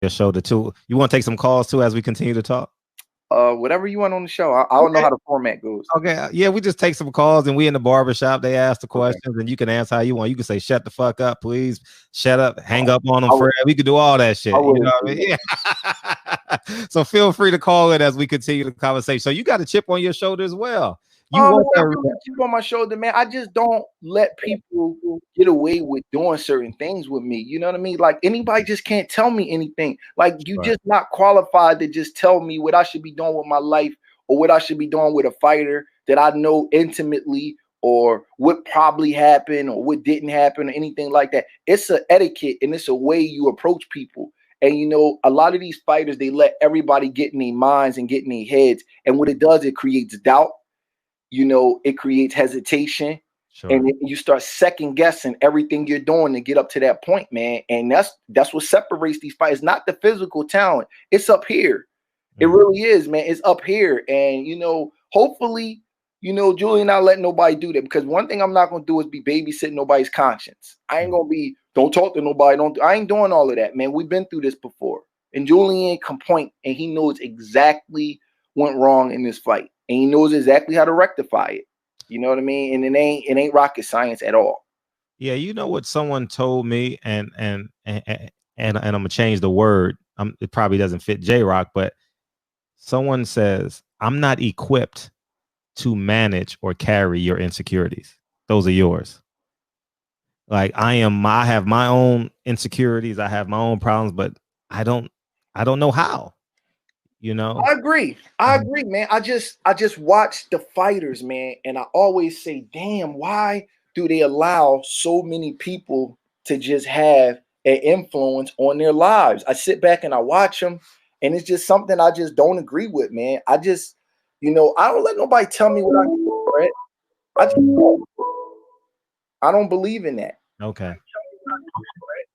your shoulder too. You want to take some calls too as we continue to talk? Whatever you want on the show. I don't know how the format goes. Okay, yeah, we just take some calls and we in the barbershop. They ask the Okay. questions and you can answer how you want. You can say, shut the fuck up, please. Shut up, hang up on them I would- forever. We could do all that shit. I You wouldn't know what I do mean? Yeah. So feel free to call it as we continue the conversation. So you got a chip on your shoulder as well. You want I that don't put a chip on my shoulder, man. I just don't let people get away with doing certain things with me. You know what I mean? Like anybody just can't tell me anything. Like you Right. just not qualified to just tell me what I should be doing with my life or what I should be doing with a fighter that I know intimately or what probably happened or what didn't happen or anything like that. It's an etiquette and it's a way you approach people. And you know, a lot of these fighters, they let everybody get in their minds and get in their heads. And what it does, it creates doubt. You know, it creates hesitation. Sure. And you start second guessing everything you're doing to get up to that point, man. And that's what separates these fights. Not the physical talent. It's up here. It really is, man. It's up here. And, you know, hopefully, you know, Julian not letting nobody do that. Because one thing I'm not going to do is be babysitting nobody's conscience. I ain't going to be, don't talk to nobody. I ain't doing all of that, man. We've been through this before. And Julian can point, and he knows exactly what went wrong in this fight. And he knows exactly how to rectify it. You know what I mean? And it ain't rocket science at all. Yeah, you know what someone told me, and I'm gonna change the word. It probably doesn't fit J-Rock, but someone says, I'm not equipped to manage or carry your insecurities. Those are yours. Like I have my own insecurities, I have my own problems, but I don't know how. You know, I agree, man. I just watch the fighters, man, and I always say, damn, why do they allow so many people to just have an influence on their lives? I sit back and I watch them, and it's just something I just don't agree with, man. I just, you know, I don't let nobody tell me what I do, Brett. I don't believe in that. Okay.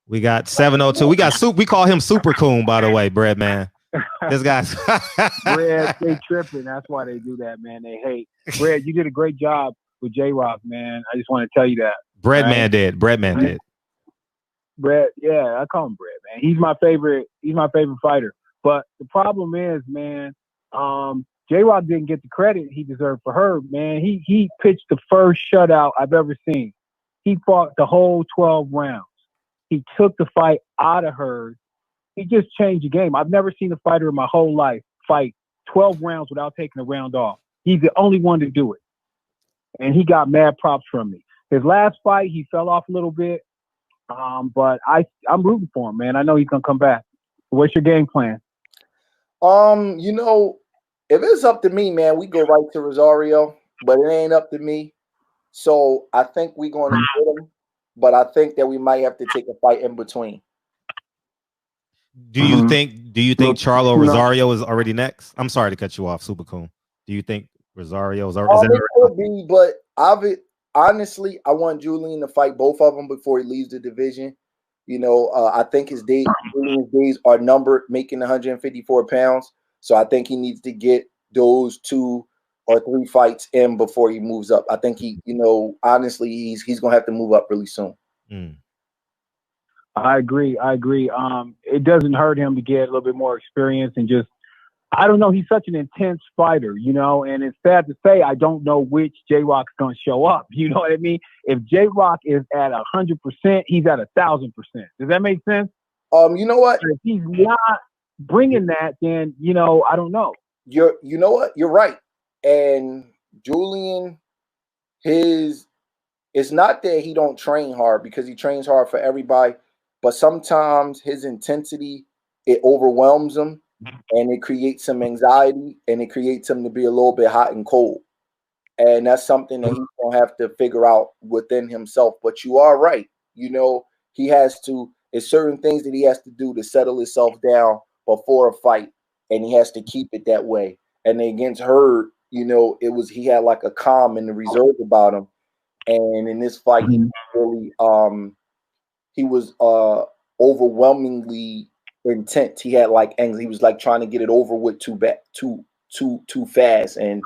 We got 702. We got Soup. We call him Super Coon, by the way, Breadman. This guy's Bread, they tripping. That's why they do that, man. They hate. Bread, you did a great job with J-Rock, man. I just want to tell you that. Breadman right? did. Breadman did. Bread, yeah, I call him Bread, man. He's my favorite fighter. But the problem is, man, J-Rock didn't get the credit he deserved for her, man. He pitched the first shutout I've ever seen. He fought the whole 12 rounds. He took the fight out of her. He just changed the game. I've never seen a fighter in my whole life fight 12 rounds without taking a round off. He's the only one to do it. And he got mad props from me. His last fight, he fell off a little bit. But I'm rooting for him, man. I know he's going to come back. What's your game plan? You know, if it's up to me, man, we go right to Rosario. But it ain't up to me. So I think we're going to get him. But I think that we might have to take a fight in between. Do you think Charlo Rosario is already next? I'm sorry to cut you off, Super Cool. Do you think Rosario is already it could be, but honestly, I want Julian to fight both of them before he leaves the division. You know, I think Julian's days are numbered, making 154 pounds. So I think he needs to get those 2 or 3 fights in before he moves up. I think he, you know, honestly, he's gonna have to move up really soon. I agree. It doesn't hurt him to get a little bit more experience and just, I don't know. He's such an intense fighter, you know, and it's sad to say I don't know which J-Rock's going to show up. You know what I mean? If J-Rock is at 100%, he's at 1,000%. Does that make sense? You know what? If he's not bringing that, then, you know, I don't know. You know what? You're right. And Julian, it's not that he don't train hard, because he trains hard for everybody. But sometimes his intensity, it overwhelms him, and it creates some anxiety, and it creates him to be a little bit hot and cold. And that's something that he's going to have to figure out within himself. But you are right. You know, it's certain things that he has to do to settle himself down before a fight, and he has to keep it that way. And against her, you know, he had like a calm and a reserve about him. And in this fight, he really he was overwhelmingly intense. He had like he was like trying to get it over with too fast, and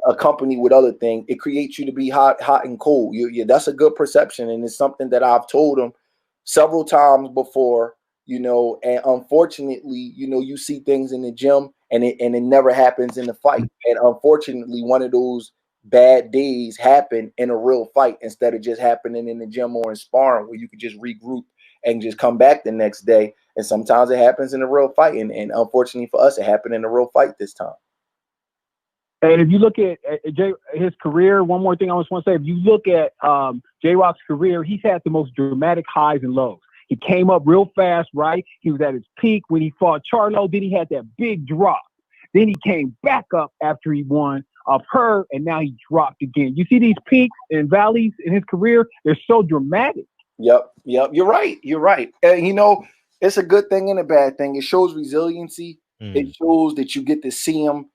accompanied with other things, it creates you to be hot and cold. That's a good perception, and it's something that I've told him several times before. you know, and unfortunately, you know, you see things in the gym and it never happens in the fight. And unfortunately, one of those bad days happen in a real fight instead of just happening in the gym or in sparring where you could just regroup and just come back the next day. And sometimes it happens in a real fight. And unfortunately for us, it happened in a real fight this time. And if you look at his career, one more thing I just want to say, if you look at J-Rock's career, he's had the most dramatic highs and lows. He came up real fast, right? He was at his peak when he fought Charlo. Then he had that big drop. Then he came back up after he won her, and now he dropped again. You see these peaks and valleys in his career? They're so dramatic. Yep. You're right. And, you know, it's a good thing and a bad thing. It shows resiliency. It shows that you get to see him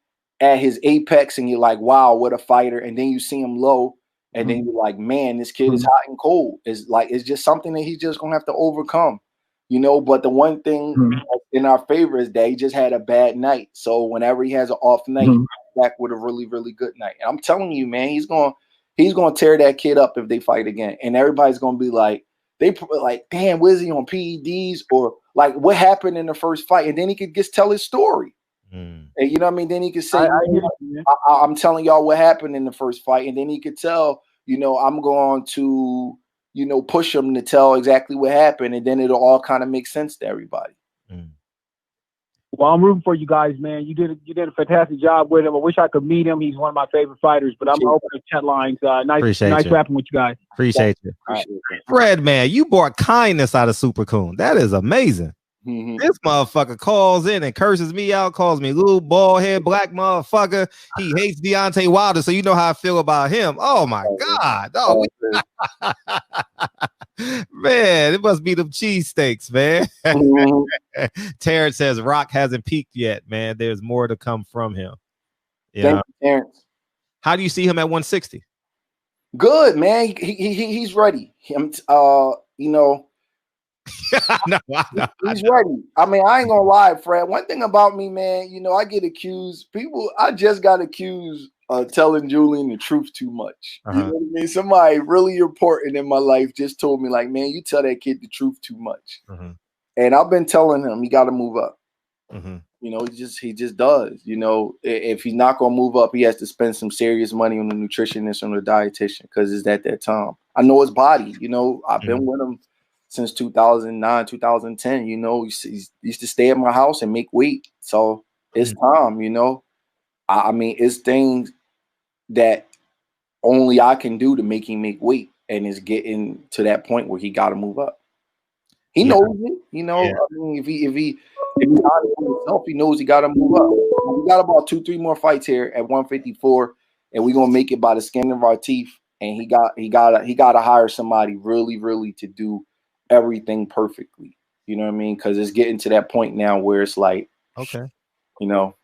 at his apex and you're like, wow, what a fighter. And then you see him low and then you're like, man, this kid is hot and cold. It's just something that he's just going to have to overcome, you know. But the one thing in our favor is that he just had a bad night. So whenever he has an off night, he comes back with a really, really good night. And I'm telling you, man, he's going to tear that kid up if they fight again. And everybody's going to be like, damn, was he on PEDs, or like what happened in the first fight? And then he could just tell his story. And you know what I mean? Then he could say, I'm telling y'all what happened in the first fight. And then he could tell, you know, I'm going to, you know, push him to tell exactly what happened. And then it'll all kind of make sense to everybody. Well, I'm rooting for you guys, man. You did a fantastic job with him. I wish I could meet him. He's one of my favorite fighters, but I'm open to chat lines. Nice rapping with you guys. Appreciate you. Breadman, you brought kindness out of Super Coon. That is amazing. This motherfucker calls in and curses me out, calls me little bald head black motherfucker. He hates Deontay Wilder, so you know how I feel about him. Oh my God. Oh, man, it must be them cheesesteaks, man. Terrence says Rock hasn't peaked yet, man. There's more to come from him. Thank you, Terrence. How do you see him at 160? Good, man. He's ready. You know, no, he's ready. I mean, I ain't gonna lie, Fred. One thing about me, man, you know, I get accused. I just got accused of telling Julian the truth too much. You know what I mean? Somebody really important in my life just told me, like, man, you tell that kid the truth too much. And I've been telling him he got to move up. You know, he just does. You know, if he's not gonna move up, he has to spend some serious money on the nutritionist and the dietitian because it's at that time. I know his body. You know, I've been with him since 2009, 2010, you know, he used to stay at my house and make weight. So it's time, you know. I mean, it's things that only I can do to make him make weight, and it's getting to that point where he got to move up. He knows it, you know. I mean, if he honest with himself, he knows he got to move up. We got about 2-3 more fights here at 154, and we're gonna make it by the skin of our teeth. And he got to hire somebody really, really to do everything perfectly. You know what I mean? Because it's getting to that point now where it's like, okay, you know,